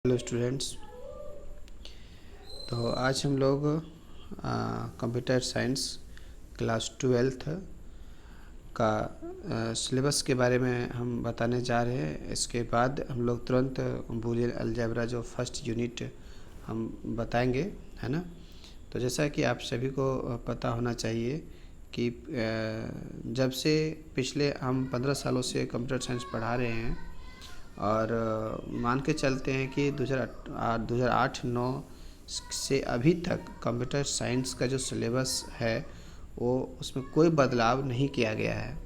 Hello students. तो आज हम लोग कंप्यूटर साइंस क्लास 12th का सिलेबस के बारे में हम बताने जा रहे हैं। इसके बाद हम लोग तुरंत बूलियन अलजेब्रा जो फर्स्ट यूनिट हम बताएंगे, है ना। तो जैसा कि आप सभी को पता होना चाहिए कि जब से पिछले हम 15 सालों से कंप्यूटर साइंस पढ़ा रहे हैं और मान के चलते हैं कि 2008-9 से अभी तक कंप्यूटर साइंस का जो सिलेबस है वो उसमें कोई बदलाव नहीं किया गया है,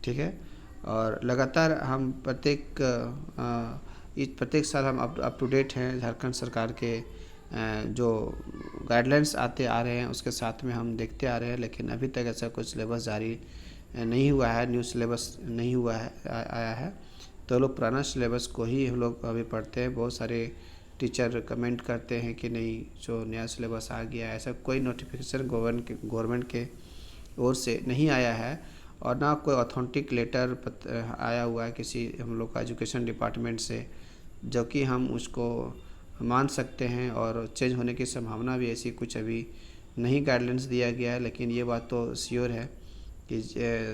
ठीक है। और लगातार हम प्रत्येक साल हम अप टू डेट हैं। झारखंड सरकार के जो गाइडलाइंस आते आ रहे हैं उसके साथ में हम देखते आ रहे हैं, लेकिन अभी तक ऐसा कोई सिलेबस जारी नहीं हुआ है, न्यू सिलेबस नहीं हुआ है, आया है। तो लोग पुराना सिलेबस को ही हम लोग अभी पढ़ते हैं। बहुत सारे टीचर कमेंट करते हैं कि नहीं, जो नया सिलेबस आ गया है, ऐसा कोई नोटिफिकेशन गवर्नमेंट के ओर से नहीं आया है और ना कोई ऑथेंटिक लेटर आया हुआ है किसी हम लोग का एजुकेशन डिपार्टमेंट से, जो कि हम उसको मान सकते हैं। और चेंज होने की संभावना भी ऐसी कुछ अभी नहीं गाइडलाइंस दिया गया है। लेकिन ये बात तो श्योर है कि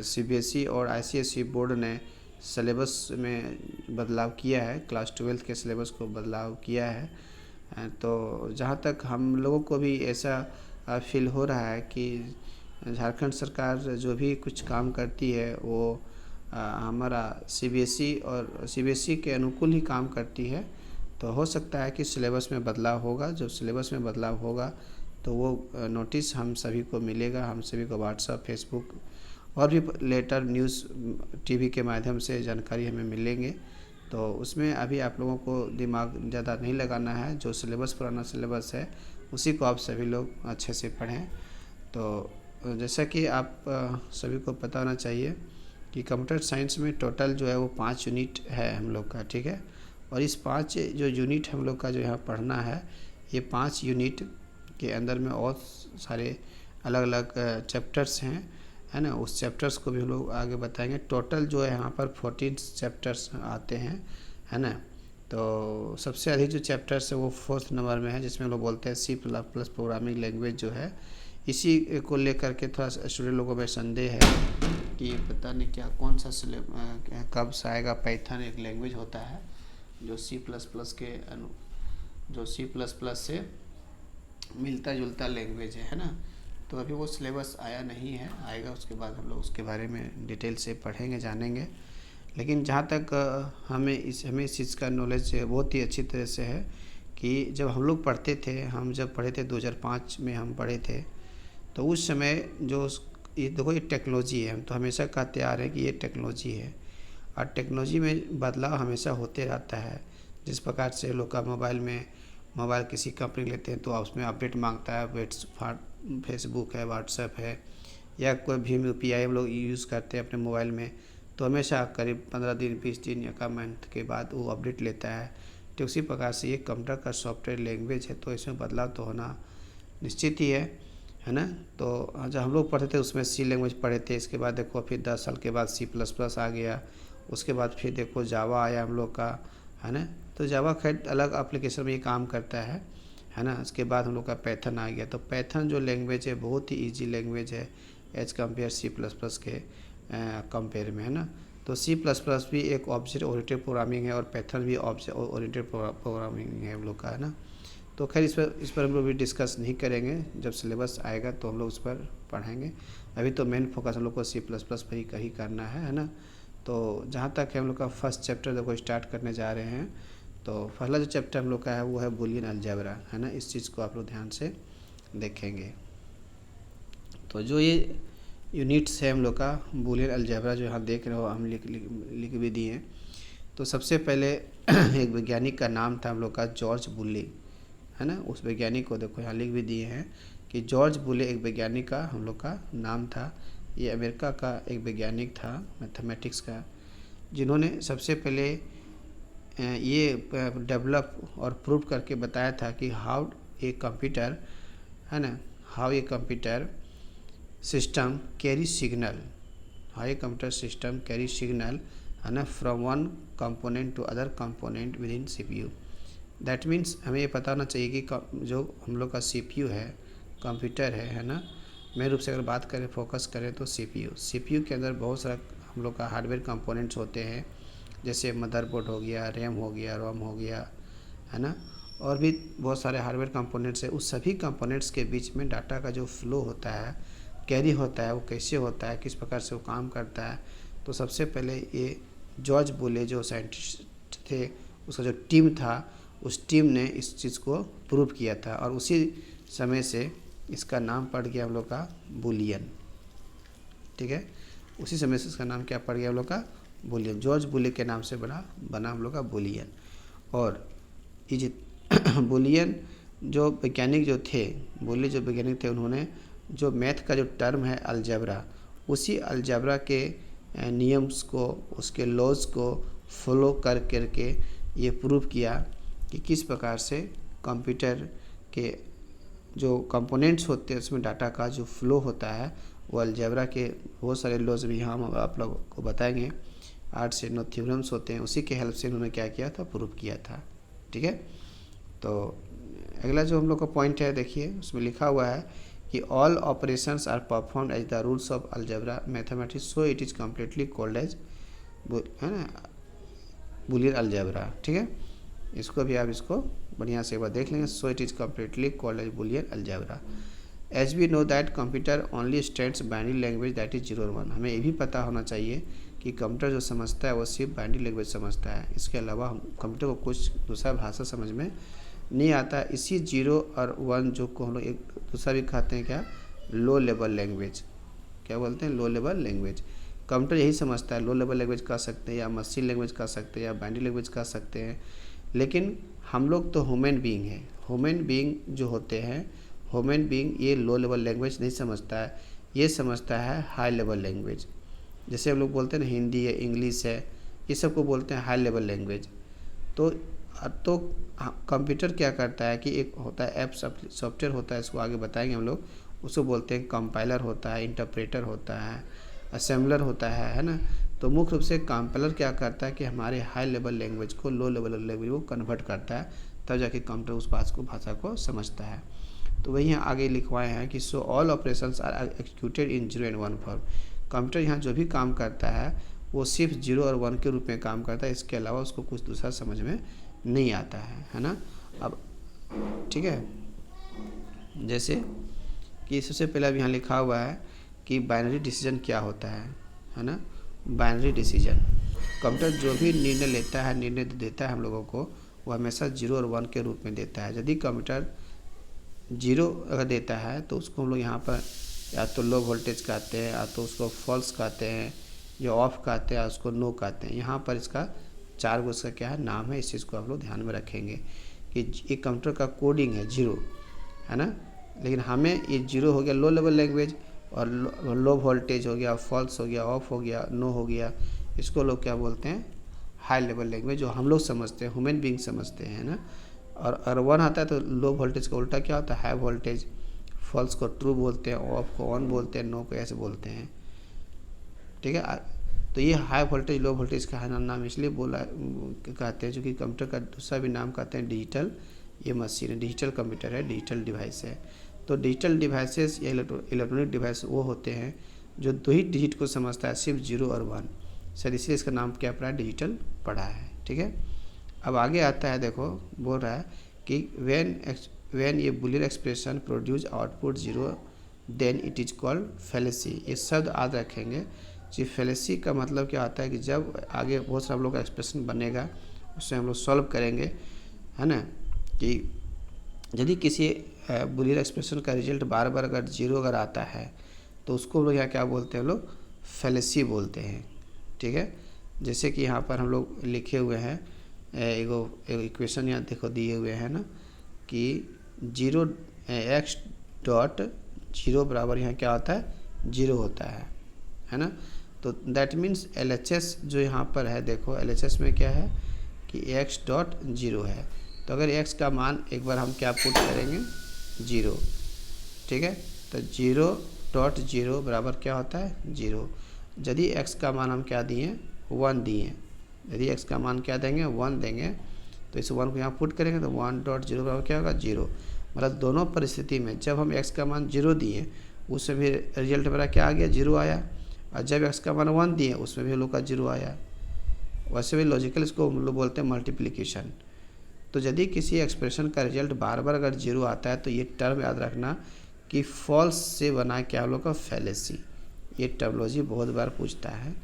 CBSE और ICSE बोर्ड ने सिलेबस में बदलाव किया है, क्लास 12 के सिलेबस को बदलाव किया है। तो जहाँ तक हम लोगों को भी ऐसा फील हो रहा है कि झारखंड सरकार जो भी कुछ काम करती है वो हमारा CBSE के अनुकूल ही काम करती है। तो हो सकता है कि सिलेबस में बदलाव होगा। जब सिलेबस में बदलाव होगा तो वो नोटिस हम सभी को मिलेगा, हम सभी को व्हाट्सएप, फेसबुक और भी लेटर, न्यूज़, टीवी के माध्यम से जानकारी हमें मिलेंगे। तो उसमें अभी आप लोगों को दिमाग ज़्यादा नहीं लगाना है। जो सिलेबस पुराना सिलेबस है उसी को आप सभी लोग अच्छे से पढ़ें। तो जैसा कि आप सभी को पता होना चाहिए कि कंप्यूटर साइंस में टोटल जो है वो 5 यूनिट है हम लोग का, ठीक है। और इस 5 जो यूनिट हम लोग का जो यहाँ पढ़ना है, ये 5 यूनिट के अंदर में और सारे अलग अलग चैप्टर्स हैं, है ना। उस चैप्टर्स को भी हम लोग आगे बताएंगे। टोटल जो है यहाँ पर 14 चैप्टर्स आते हैं, है ना। तो सबसे अधिक जो चैप्टर्स है वो 4th नंबर में है, जिसमें लोग बोलते हैं C++ प्रोग्रामिंग लैंग्वेज जो है। इसी को लेकर के थोड़ा स्टूडेंट लोगों में संदेह है कि पता नहीं क्या कौन सा कब से आएगा। पाइथन एक लैंग्वेज होता है जो C++ से मिलता जुलता लैंग्वेज है ना। तो अभी वो सिलेबस आया नहीं है, आएगा उसके बाद हम लोग उसके बारे में डिटेल से पढ़ेंगे, जानेंगे। लेकिन जहाँ तक हमें इस चीज़ का नॉलेज बहुत ही अच्छी तरह से है कि जब हम लोग पढ़ते थे, हम जब पढ़े थे 2005 में हम पढ़े थे, तो उस समय जो ये देखो ये टेक्नोलॉजी है। हम तो हमेशा कहते आ रहे हैं कि ये टेक्नोलॉजी है और टेक्नोलॉजी में बदलाव हमेशा होते रहता है। जिस प्रकार से लोग का मोबाइल किसी कंपनी लेते हैं तो उसमें अपडेट मांगता है, फेसबुक है, व्हाट्सएप है, या कोई भीम UPI हम लोग यूज़ करते हैं अपने मोबाइल में, तो हमेशा करीब 15 दिन, 20 दिन या का मंथ के बाद वो अपडेट लेता है। तो उसी प्रकार से ये कंप्यूटर का सॉफ्टवेयर लैंग्वेज है, तो इसमें बदलाव तो होना निश्चित ही है ना। तो जब हम लोग पढ़ते थे उसमें C लैंग्वेज पढ़े थे। इसके बाद देखो फिर 10 साल के बाद C++ आ गया। उसके बाद फिर देखो जावा आया हम लोग का, है ना। तो जावा खैर अलग एप्लीकेशन में ये काम करता है ना। उसके बाद हम लोग का पाइथन आ गया। तो पाइथन जो लैंग्वेज है बहुत ही इजी लैंग्वेज है एज कम्पेयर C++ के कंपेयर में, है ना। तो C++ भी एक ऑब्जेक्ट ओरिएंटेड प्रोग्रामिंग है और पाइथन भी ऑब्जेक्ट ओरिएंटेड प्रोग्रामिंग है हम लोग का, है ना। तो खैर इस पर हम लोग भी डिस्कस नहीं करेंगे। जब सिलेबस आएगा तो हम लोग उस पर पढ़ेंगे। अभी तो मेन फोकस हम लोग को C++ पर ही करना है ना। तो जहाँ तक है हम लोग का फर्स्ट चैप्टर देखो स्टार्ट करने जा रहे हैं। तो पहला जो चैप्टर हम लोग का है वो है बूलियन अलजेब्रा, है ना। इस चीज़ को आप लोग ध्यान से देखेंगे। तो जो ये यूनिट्स है हम लोग का बूलियन अलजेब्रा जो यहाँ देख रहे हो, हम लिख भी दिए हैं। तो सबसे पहले एक वैज्ञानिक का नाम था हम लोग का जॉर्ज बुले, है ना। उस वैज्ञानिक को देखो यहाँ लिख भी दिए हैं कि जॉर्ज बुले एक वैज्ञानिक का हम लोग का नाम था। ये अमेरिका का एक वैज्ञानिक था मैथमेटिक्स का, जिन्होंने सबसे पहले ये डेवलप और प्रूव करके बताया था कि हाउ ए कंप्यूटर, है ना, how a computer system carry signal, how a computer system carry signal, है ना, from one component to other component with in CPU। That means हमें ये पता होना चाहिए कि जो हम लोग का सीपीयू है, कंप्यूटर है ना, मेन रूप से अगर बात करें, फोकस करें तो सीपीयू के अंदर बहुत सारा हम लोग का हार्डवेयर कंपोनेंट्स होते हैं, जैसे मदरबोर्ड हो गया, रैम हो गया, रोम हो गया, है ना, और भी बहुत सारे हार्डवेयर कंपोनेंट्स है। उस सभी कंपोनेंट्स के बीच में डाटा का जो फ्लो होता है, कैरी होता है, वो कैसे होता है, किस प्रकार से वो काम करता है। तो सबसे पहले ये जॉर्ज बुले जो साइंटिस्ट थे, उसका जो टीम था, उस टीम ने इस चीज़ को प्रूव किया था, और उसी समय से इसका नाम पड़ गया हम लोग का बुलियन। ठीक है, उसी समय से इसका नाम क्या पड़ गया हम लोग का बुलियन, जॉर्ज बुले के नाम से बना हम लोग का बुलियन। और ये बुलियन जो वैज्ञानिक जो थे, बुले जो वैज्ञानिक थे, उन्होंने जो मैथ का जो टर्म है अलजेब्रा, उसी अलजेब्रा के नियम्स को, उसके लॉज को फॉलो करके ये प्रूव किया कि किस प्रकार से कंप्यूटर के जो कंपोनेंट्स होते हैं उसमें डाटा का जो फ्लो होता है वो अलजेब्रा के बहुत सारे लॉज भी हम आप लोगों को बताएंगे, 8 से 9 थ्योरम्स होते हैं, उसी के हेल्प से उन्होंने क्या किया था, प्रूव किया था। ठीक है, तो अगला जो हम लोग का पॉइंट है, देखिए उसमें लिखा हुआ है कि all operations are performed as the rules of algebra mathematics, so it is completely called as, है ना, बुलियन अलजेब्रा। ठीक है, इसको भी आप इसको बढ़िया से एक बार देख लेंगे। So it is completely called as Boolean algebra. As we know that computer only stands binary language that is 0 और 1। हमें ये भी पता होना चाहिए कि कंप्यूटर जो समझता है वो सिर्फ बाइनरी लैंग्वेज समझता है, इसके अलावा हम कंप्यूटर को कुछ दूसरा भाषा समझ में नहीं आता। इसी 0 और 1 जो को हम लोग एक दूसरा भी कहते हैं क्या, लो लेवल लैंग्वेज, क्या बोलते हैं, लो लेवल लैंग्वेज। कंप्यूटर यही समझता है, लो लेवल लैंग्वेज कह सकते हैं, या मशीन लैंग्वेज कह सकते हैं, या बाइनरी लैंग्वेज कह सकते हैं। लेकिन हम लोग तो ह्यूमन बीइंग हैं, ह्यूमन बीइंग जो होते हैं, ह्यूमन बीइंग ये लो लेवल लैंग्वेज नहीं समझता है, ये समझता है हाई लेवल लैंग्वेज। जैसे हम लोग बोलते हैं ना, हिंदी है, इंग्लिश है, ये सब को बोलते हैं हाई लेवल लैंग्वेज। तो कंप्यूटर क्या करता है कि एक होता है ऐप सॉफ्टवेयर होता है, इसको आगे बताएंगे हम लोग, उसको बोलते हैं कंपाइलर होता है, इंटरप्रेटर होता है, असेंबलर होता है ना। तो मुख्य रूप से कंपाइलर क्या करता है कि हमारे हाई लेवल लैंग्वेज को लो लेवल लैंग्वेज को कन्वर्ट करता है, तब जाके कंप्यूटर उस भाषा को समझता है। तो वही यहाँ आगे लिखवाए हैं कि so all operations are executed in 0 and 1 form. Computer यहाँ जो भी काम करता है वो सिर्फ 0 और 1 के रूप में काम करता है, इसके अलावा उसको कुछ दूसरा समझ में नहीं आता है ना। अब ठीक है, जैसे कि सबसे पहले अब यहाँ लिखा हुआ है कि बाइनरी डिसीजन क्या होता है ना। बाइनरी डिसीजन, कंप्यूटर जो भी निर्णय लेता है, निर्णय देता है हम लोगों को, वो हमेशा 0 और 1 के रूप में देता है। यदि कंप्यूटर 0 अगर देता है तो उसको हम लोग यहाँ पर या तो लो वोल्टेज कहते हैं, या तो उसको फॉल्स कहते हैं, या ऑफ कहते हैं, उसको नो कहते हैं। यहाँ पर इसका 4 गो इसका क्या है, नाम है। इस चीज़ को आप लोग ध्यान में रखेंगे कि ये कंप्यूटर का कोडिंग है 0, है ना। लेकिन हमें ये 0 हो गया लो लेवल लैंग्वेज, और लो वोल्टेज हो गया, फॉल्स हो गया, ऑफ हो गया, नो हो गया, इसको लोग क्या बोलते हैं, हाई लेवल लैंग्वेज, जो हम लोग समझते हैं, ह्यूमन बीइंग समझते हैं ना। और अगर 1 आता है तो लो वोल्टेज का उल्टा क्या होता है, हाई वोल्टेज। फॉल्स को ट्रू बोलते हैं, ऑफ को ऑन बोलते हैं, नो को ऐसे बोलते हैं। ठीक है, तो ये हाई वोल्टेज लो वोल्टेज का नाम इसलिए बोला कहते हैं, क्योंकि कंप्यूटर का दूसरा भी नाम कहते हैं डिजिटल, ये मशीन है, डिजिटल कंप्यूटर है, डिजिटल डिवाइस है। तो डिजिटल डिवाइसेस या इलेक्ट्रॉनिक डिवाइस वो होते हैं जो 2 ही डिजिट को समझता है, सिर्फ 0 और 1। सर इसलिए इसका नाम क्या पड़ा है, डिजिटल पड़ा है। ठीक है, अब आगे आता है, देखो बोल रहा है कि व्हेन ये Boolean expression produce output 0 then it is called fallacy. ये शब्द याद रखेंगे कि फैलेसी का मतलब क्या होता है कि जब आगे बहुत सारा हम लोग का एक्सप्रेशन बनेगा, उससे हम लोग सॉल्व करेंगे, है ना, कि यदि किसी बुलियन एक्सप्रेशन का रिजल्ट बार बार अगर 0 अगर आता है तो उसको हम लोग यहाँ क्या बोलते हैं, हम लोग फैलेसी बोलते हैं। ठीक है, जैसे कि यहाँ पर हम लोग लिखे हुए हैं एक इक्वेशन यहाँ देखो दिए हुए हैं ना, कि 0 x डॉट 0 बराबर यहाँ क्या होता है, 0 होता है ना। तो दैट मीन्स LHS जो यहाँ पर है, देखो LHS में क्या है कि x डॉट 0 है। तो अगर x का मान एक बार हम क्या पुट करेंगे, 0। ठीक है, तो 0 डॉट 0 बराबर क्या होता है, 0। यदि x का मान हम क्या दिए, 1 दिए, यदि x का मान क्या देंगे, 1 देंगे, तो इस 1 को यहाँ पुट करेंगे तो 1.0 बराबर क्या होगा 0। मतलब दोनों परिस्थिति में जब हम x का मान 0 दिए उसमें भी रिजल्ट मेरा क्या आ गया 0 आया, और जब x का मान 1 दिए उसमें भी हम लोग का 0 आया। वैसे भी लॉजिकल इसको हम लोग बोलते हैं मल्टीप्लिकेशन। तो यदि किसी एक्सप्रेशन का रिजल्ट बार बार अगर 0 आता है तो ये टर्म याद रखना कि फॉल्स से बना क्या हम लोग का फैलेसी। ये टर्मोलॉजी बहुत बार पूछता है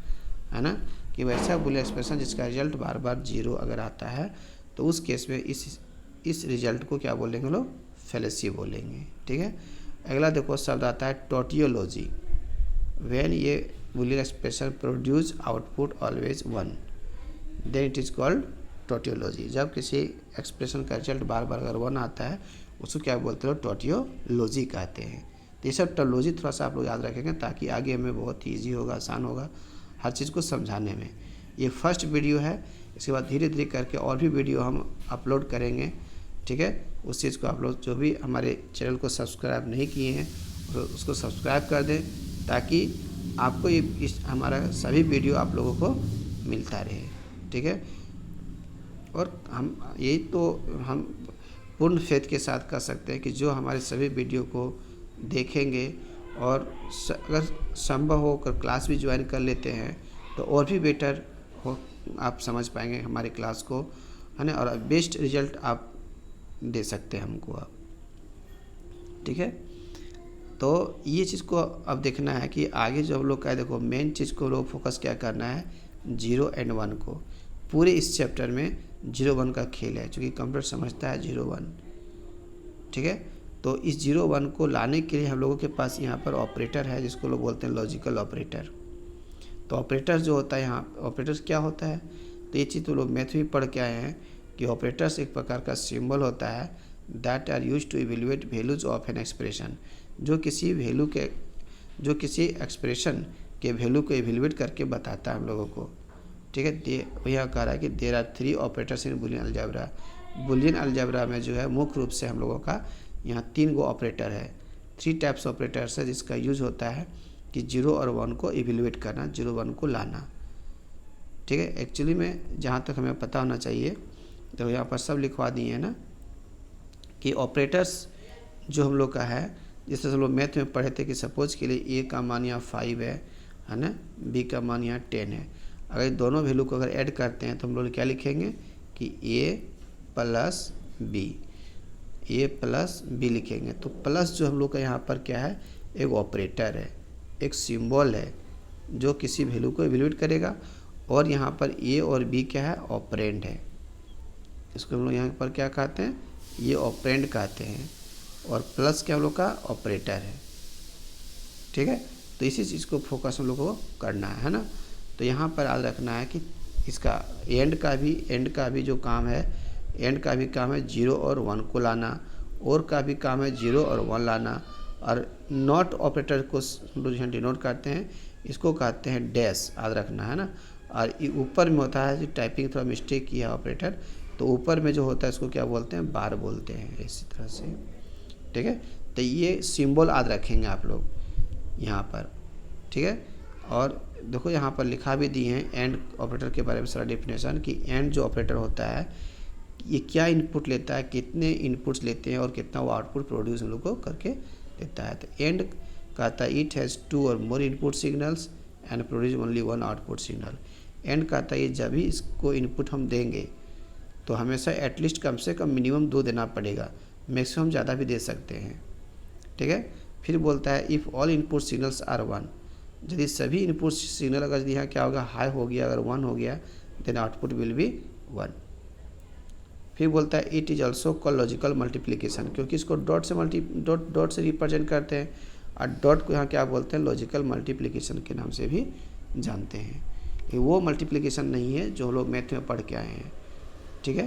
ना, कि वैसा बुलियन एक्सप्रेशन जिसका रिजल्ट बार बार 0 अगर आता है तो उस केस में इस रिजल्ट को क्या बोलेंगे लोग, फैलेसी बोलेंगे। ठीक है। अगला देखो शब्द आता है टोटियोलॉजी। व्हेन ये Boolean expression produce output always 1 then it is called tautology. जब किसी एक्सप्रेशन का रिजल्ट बार बार अगर 1 आता है उसको क्या बोलते हो, टोटियोलॉजी कहते हैं। तो ये सब टर्मोलॉजी थोड़ा सा आप लोग याद रखेंगे ताकि आगे हमें बहुत ही ईजी होगा, आसान होगा हर चीज़ को समझाने में। ये फर्स्ट वीडियो है, इसके बाद धीरे धीरे करके और भी वीडियो हम अपलोड करेंगे। ठीक है। उस चीज़ को आप लोग जो भी हमारे चैनल को सब्सक्राइब नहीं किए हैं उसको सब्सक्राइब कर दें ताकि आपको ये हमारा सभी वीडियो आप लोगों को मिलता रहे। ठीक है। और हम यही तो हम पूर्ण फेथ के साथ कर सकते हैं कि जो हमारे सभी वीडियो को देखेंगे और अगर संभव हो कर क्लास भी ज्वाइन कर लेते हैं तो और भी बेटर हो, आप समझ पाएंगे हमारी क्लास को, है ना, और बेस्ट रिजल्ट आप दे सकते हैं हमको आप। ठीक है। तो ये चीज़ को अब देखना है कि आगे जो हम लोग का है, देखो मेन चीज़ को लोग फोकस क्या करना है 0 और 1 को। पूरे इस चैप्टर में 0-1 का खेल है, क्योंकि कंप्यूटर समझता है 0-1। ठीक है। तो इस 0-1 को लाने के लिए हम लोगों के पास यहाँ पर ऑपरेटर है जिसको लोग बोलते हैं लॉजिकल ऑपरेटर। तो ऑपरेटर जो होता है, यहाँ ऑपरेटर्स क्या होता है, तो ये चीज़ तो लोग मैथ में पढ़ के आए हैं कि ऑपरेटर्स एक प्रकार का सिंबल होता है that are use to evaluate values of an expression. जो किसी एक्सप्रेशन के वैल्यू को इवेल्युएट करके बताता है हम लोगों को। ठीक है। यहाँ कह रहा है कि there are 3 operators in Boolean algebra. Boolean algebra में जो है मुख्य रूप से हम लोगों का यहाँ 3 गो ऑपरेटर है, 3 टाइप्स ऑपरेटर्स है जिसका यूज होता है कि 0 और 1 को इवेल्युएट करना, 0-1 को लाना। ठीक है। एक्चुअली में जहाँ तक हमें पता होना चाहिए तो यहाँ पर सब लिखवा दिए हैं ना कि ऑपरेटर्स जो हम लोग का है, जैसे हम लोग मैथ में पढ़े थे कि सपोज के लिए a का मान यहाँ 5 है ना, b का मान यहाँ 10 है। अगर दोनों वैल्यू को अगर ऐड करते हैं तो हम लोग क्या लिखेंगे कि a प्लस b लिखेंगे। तो प्लस जो हम लोग का यहाँ पर क्या है, एक ऑपरेटर है, एक सिंबल है जो किसी वैल्यू को इवेल्युएट करेगा, और यहाँ पर a और b क्या है, ऑपरेंड है। इसको हम लोग यहाँ पर क्या कहते हैं, ये ऑपरेंड कहते हैं, और प्लस क्या हम लोग का ऑपरेटर है। ठीक है। तो इसी चीज़ को फोकस हम लोग को करना है ना। तो यहाँ पर याद रखना है कि इसका एंड का भी जो काम है, एंड का भी काम है 0 और 1 को लाना, और का भी काम है 0 और 1 लाना, और नॉट ऑपरेटर को हम लोग यहाँ डिनोट करते हैं, इसको कहते हैं डैश, याद रखना है ना। और ऊपर में होता है जो टाइपिंग थोड़ा मिस्टेक किया ऑपरेटर, तो ऊपर में जो होता है इसको क्या बोलते हैं, बार बोलते हैं, इसी तरह से। ठीक है। तो ये सिंबल याद रखेंगे आप लोग यहाँ पर। ठीक है। और देखो यहाँ पर लिखा भी दिए हैं एंड ऑपरेटर के बारे में सारा डेफिनेशन कि एंड जो ऑपरेटर होता है ये क्या इनपुट लेता है, कितने इनपुट्स लेते हैं और कितना वो आउटपुट प्रोड्यूस हम लोग को करके देता है। तो एंड कहता है इट हैज़ 2 और more input signals and produce only 1 output signal. And कहता है ये जब भी इसको इनपुट हम देंगे तो हमेशा एटलीस्ट कम से कम मिनिमम 2 देना पड़ेगा, मैक्सिमम ज़्यादा भी दे सकते हैं। ठीक है। फिर बोलता है if all input signals are 1, यदि सभी इनपुट सिग्नल अगर यहाँ क्या होगा, हाई हो गया, अगर 1 हो गया देन आउटपुट विल बी 1। फिर बोलता है it is also called logical multiplication, क्योंकि इसको डॉट से रिप्रेजेंट करते हैं, और डॉट को यहाँ क्या बोलते हैं, लॉजिकल मल्टीप्लिकेशन के नाम से भी जानते हैं। ये वो मल्टीप्लिकेशन नहीं है जो लोग मैथ में पढ़ के आए हैं। ठीक है।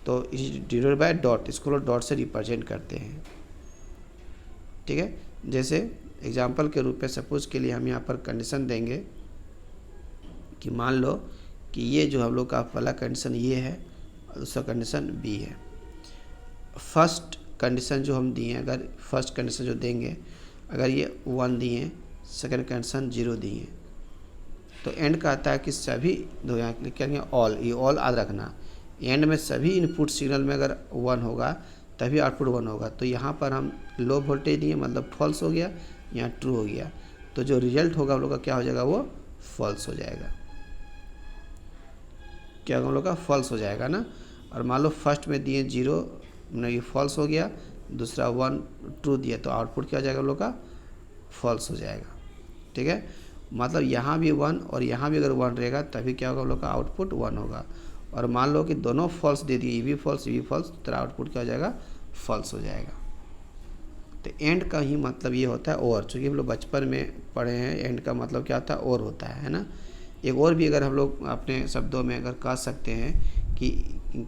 तो डिनोटेड बाय डॉट, इसको लोग डॉट से रिप्रेजेंट करते हैं। ठीक है। जैसे एग्जाम्पल के रूप में सपोज के लिए हम यहाँ पर कंडीशन देंगे कि मान लो कि ये जो हम लोग का पहला कंडीशन ये है और दूसरा कंडीशन बी है। फर्स्ट कंडीशन जो हम दिए, अगर फर्स्ट कंडीशन जो देंगे, अगर ये 1 दिए, सेकंड कंडीशन 0 दिए, तो एंड का आता है कि सभी दो यहाँ क्या ऑल, ये ऑल याद रखना, एंड में सभी इनपुट सिग्नल में अगर 1 होगा तभी आउटपुट 1 होगा। तो यहाँ पर हम लो वोल्टेज दिए मतलब फॉल्स हो गया, यहाँ ट्रू हो गया, तो जो रिजल्ट होगा हम लोग का क्या हो जाएगा, वो फॉल्स हो जाएगा। क्या हम लोग का फॉल्स हो जाएगा ना। और मान लो फर्स्ट में दिए 0, ये फॉल्स हो गया, दूसरा 1 ट्रू दिया, तो आउटपुट क्या हो जाएगा हम लोग का, फॉल्स हो जाएगा। ठीक है, मतलब यहाँ भी 1 और यहाँ भी अगर 1 रहेगा तभी क्या होगा हम लोग का, आउटपुट 1 होगा। और मान लो कि दोनों फॉल्स दे दिए, ये भी फॉल्स तो तेरा आउटपुट क्या हो जाएगा, फॉल्स हो जाएगा। तो एंड का ही मतलब ये होता है और, चूँकि हम लोग बचपन में पढ़े हैं एंड का मतलब क्या होता है, और होता है ना। एक और भी अगर हम लोग अपने शब्दों में अगर कह सकते हैं कि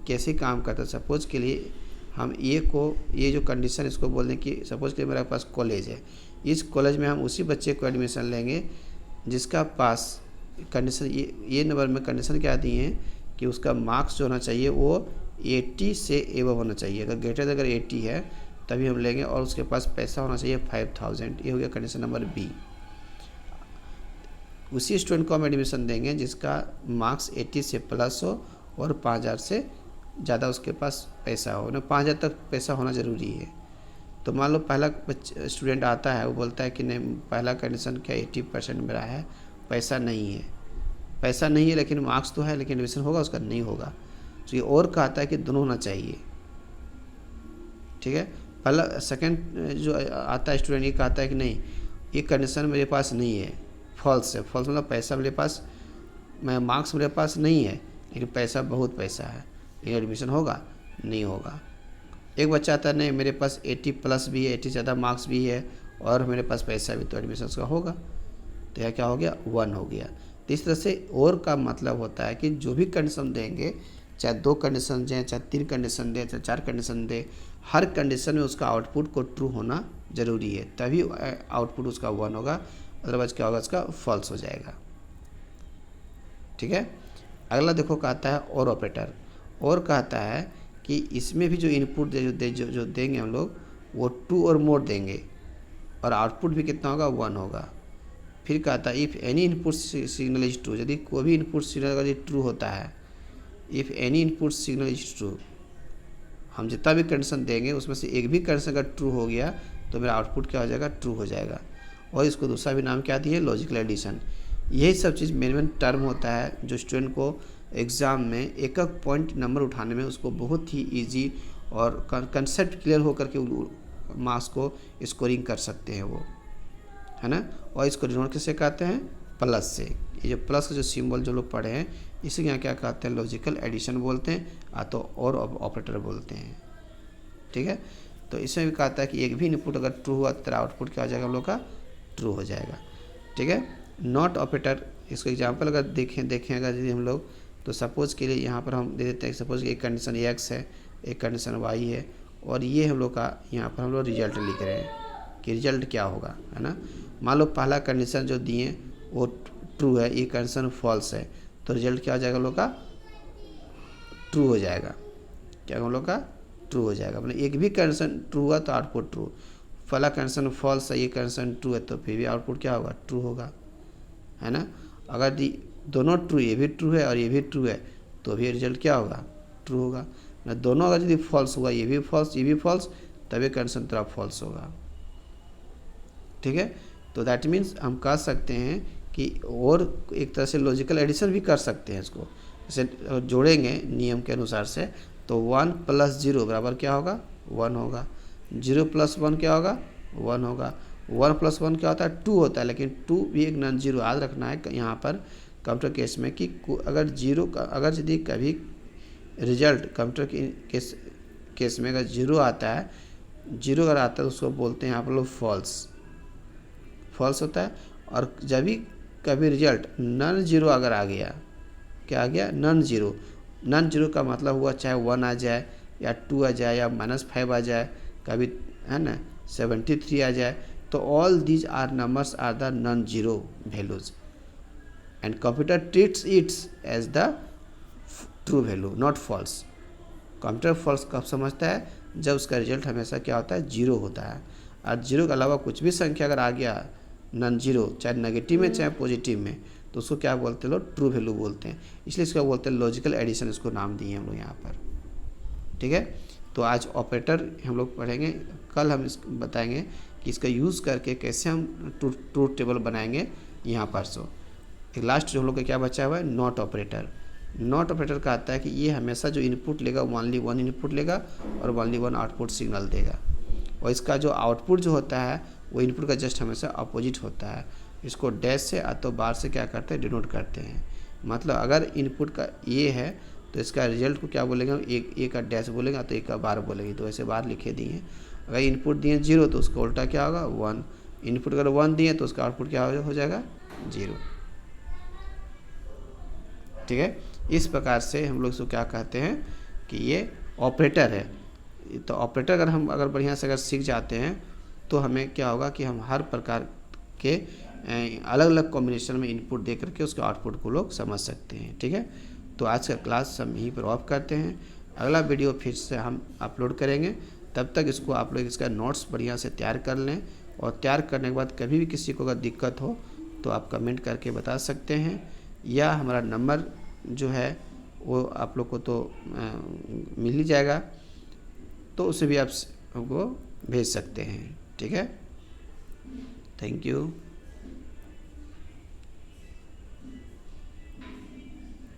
कैसे काम करता है, सपोज के लिए हम ये जो कंडीशन इसको बोल दें कि सपोज के लिए मेरे पास कॉलेज है, इस कॉलेज में हम उसी बच्चे को एडमिशन लेंगे जिसका पास कंडीशन ये नंबर में कंडीशन क्या दी है कि उसका मार्क्स जो होना चाहिए वो 80 से एबव होना चाहिए। अगर ग्रेटर अगर 80 है तभी हम लेंगे, और उसके पास पैसा होना चाहिए 5000। ये हो गया कंडीशन नंबर बी। उसी स्टूडेंट को हम एडमिशन देंगे जिसका मार्क्स 80 से प्लस हो और 5000 से ज़्यादा उसके पास पैसा हो ना, 5000 तक पैसा होना ज़रूरी है। तो मान लो पहला स्टूडेंट आता है, वो बोलता है कि नहीं पहला कंडीशन क्या 80% मेरा है, पैसा नहीं है लेकिन मार्क्स तो है, लेकिन एडमिशन होगा उसका, नहीं होगा। तो ये और कहता है कि दोनों होना चाहिए। ठीक है, पहला सेकंड जो आता है स्टूडेंट ये कहता है कि नहीं ये कंडीशन मेरे पास नहीं है, फॉल्स है। फॉल्स मतलब पैसा मेरे पास, मैं मार्क्स मेरे पास नहीं है लेकिन पैसा बहुत पैसा है, लेकिन एडमिशन होगा, नहीं होगा। एक बच्चा आता है नहीं मेरे पास 80 प्लस भी है, 80 से ज़्यादा मार्क्स भी है और मेरे पास पैसा भी, तो एडमिशन उसका होगा। तो यह क्या हो गया, 1 हो गया। तो इस तरह से और का मतलब होता है कि जो भी कंडीशन देंगे, चाहे 2 कंडीशन दें, चाहे 3 कंडीशन दें, चाहे 4 कंडीशन दें, हर कंडीशन में उसका आउटपुट को ट्रू होना ज़रूरी है, तभी आउटपुट उसका 1 होगा, अदरवाइज क्या होगा, उसका फॉल्स हो जाएगा। ठीक है, अगला देखो कहता है और ऑपरेटर। और कहता है कि इसमें भी जो इनपुट जो देंगे हम लोग वो 2 और मोर देंगे और आउटपुट भी कितना होगा, 1 होगा। फिर कहता है if any input signal is true, यदि कोई भी इनपुट सिग्नल अगर ये ट्रू होता है, if any input signal is true, हम जितना भी कंडीशन देंगे उसमें से एक भी कंडीशन अगर ट्रू हो गया तो मेरा आउटपुट क्या हो जाएगा, ट्रू हो जाएगा। और इसको दूसरा भी नाम क्या दिए, लॉजिकल एडिशन। यही सब चीज़ मेन टर्म होता है जो स्टूडेंट को एग्ज़ाम में एक पॉइंट नंबर उठाने में उसको बहुत ही ईजी और कंसेप्ट क्लियर होकर के मार्क्स को स्कोरिंग कर सकते हैं वो, है ना। और इसको डिनोट किससे कहते हैं, प्लस से। ये जो प्लस का जो सिंबल जो लोग पढ़े हैं इसे यहाँ क्या कहते हैं, लॉजिकल एडिशन बोलते हैं, तो और ऑपरेटर बोलते हैं। ठीक है, तो इसमें भी कहता है कि एक भी इनपुट अगर ट्रू हुआ तो तेरा आउटपुट क्या हो जाएगा हम लोग का, ट्रू हो जाएगा। ठीक है, नॉट ऑपरेटर, इसको एग्जाम्पल अगर देखें अगर यदि हम लोग, तो सपोज़ के लिए यहाँ पर हम दे देते हैं सपोज़ कि एक कंडीशन x है, एक कंडीशन y है, और ये हम लोग का यहाँ पर हम लोग रिजल्ट लिख रहे हैं कि रिजल्ट क्या होगा, है ना। मान लो पहला कंडीशन जो दिए वो ट्रू है, ये कंडीशन फॉल्स है, तो रिजल्ट क्या हो जाएगा हम लोग का, ट्रू हो जाएगा। क्या हम लोग का, ट्रू हो जाएगा। मतलब एक भी कंडीशन ट्रू हुआ तो आउटपुट ट्रू, पहला कंडीशन फॉल्स है, ये कंडीशन ट्रू है, तो फिर भी आउटपुट क्या होगा, ट्रू होगा, है ना। अगर दोनों ट्रू, ये भी ट्रू है और ये भी ट्रू है, तो भी रिजल्ट क्या होगा, ट्रू होगा ना। दोनों अगर यदि फॉल्स हुआ, ये भी फॉल्स ये भी फॉल्स, तभी कंडीशन तेरा फॉल्स होगा। ठीक है, तो दैट मीन्स हम कह सकते हैं कि और एक तरह से लॉजिकल एडिशन भी कर सकते हैं इसको, जैसे जोड़ेंगे नियम के अनुसार से, तो 1 + 0 बराबर क्या होगा, 1 होगा। 0 + 1 क्या होगा, 1 होगा। 1 + 1 क्या होता है, 2 होता है, लेकिन 2 भी एक नॉन जीरो याद रखना है यहाँ पर कंप्यूटर केस में कि अगर जीरो का अगर यदि कभी रिजल्ट कंप्यूटर केस में अगर जीरो आता है, जीरो अगर आता है तो उसको बोलते हैं यहाँ पर लोग फॉल्स होता है। और जब भी कभी रिजल्ट नॉन जीरो अगर आ गया, क्या आ गया, नॉन जीरो का मतलब हुआ चाहे 1 आ जाए या 2 आ जाए या -5 आ जाए, कभी है ना 73 आ जाए, तो all these are numbers are the non zero values and computer treats its as the true value not false. Computer false कब समझता है, जब उसका रिजल्ट हमेशा क्या होता है, जीरो होता है। और जीरो के अलावा कुछ भी संख्या अगर आ गया नॉन जीरो, चाहे नेगेटिव में चाहे पॉजिटिव में, तो उसको क्या बोलते हैं लोग, ट्रू वैल्यू बोलते हैं। इसलिए इसको बोलते हैं लॉजिकल एडिशन, इसको नाम दिए हम लोग यहाँ पर। ठीक है, तो आज ऑपरेटर हम लोग पढ़ेंगे, कल हम इस बताएंगे कि इसका यूज़ करके कैसे हम ट्रूथ टेबल बनाएंगे यहाँ पर। सो एक लास्ट जो हम लोग का क्या बचा हुआ है, नॉट ऑपरेटर। नॉट ऑपरेटर का आता है कि ये हमेशा जो इनपुट लेगा ओनली वन इनपुट लेगा और ओनली वन आउटपुट सिग्नल देगा, और इसका जो आउटपुट जो होता है वो इनपुट का जस्ट हमेशा अपोजिट होता है। इसको डैश से या तो बार से क्या करते हैं, डिनोट करते हैं। मतलब अगर इनपुट का ये है तो इसका रिजल्ट को क्या बोलेंगे, एक ए का डैश बोलेंगे तो एक का बार बोलेंगे, तो ऐसे बार लिखे दिए। अगर इनपुट दिए 0 तो उसका उल्टा क्या होगा, 1। इनपुट अगर 1 दिए तो उसका आउटपुट क्या हो जाएगा, 0। ठीक है, इस प्रकार से हम लोग इसको क्या कहते हैं कि ये ऑपरेटर है। तो ऑपरेटर अगर हम बढ़िया से अगर सीख जाते हैं तो हमें क्या होगा कि हम हर प्रकार के अलग अलग कॉम्बिनेशन में इनपुट दे करके उसके आउटपुट को लोग समझ सकते हैं। ठीक है, तो आज का क्लास हम यहीं पर ऑफ करते हैं। अगला वीडियो फिर से हम अपलोड करेंगे, तब तक इसको आप लोग इसका नोट्स बढ़िया से तैयार कर लें, और तैयार करने के बाद कभी भी किसी को अगर दिक्कत हो तो आप कमेंट करके बता सकते हैं, या हमारा नंबर जो है वो आप लोग को तो मिल ही जाएगा, तो उसे भी आप हमको भेज सकते हैं। ठीक है, थैंक यू।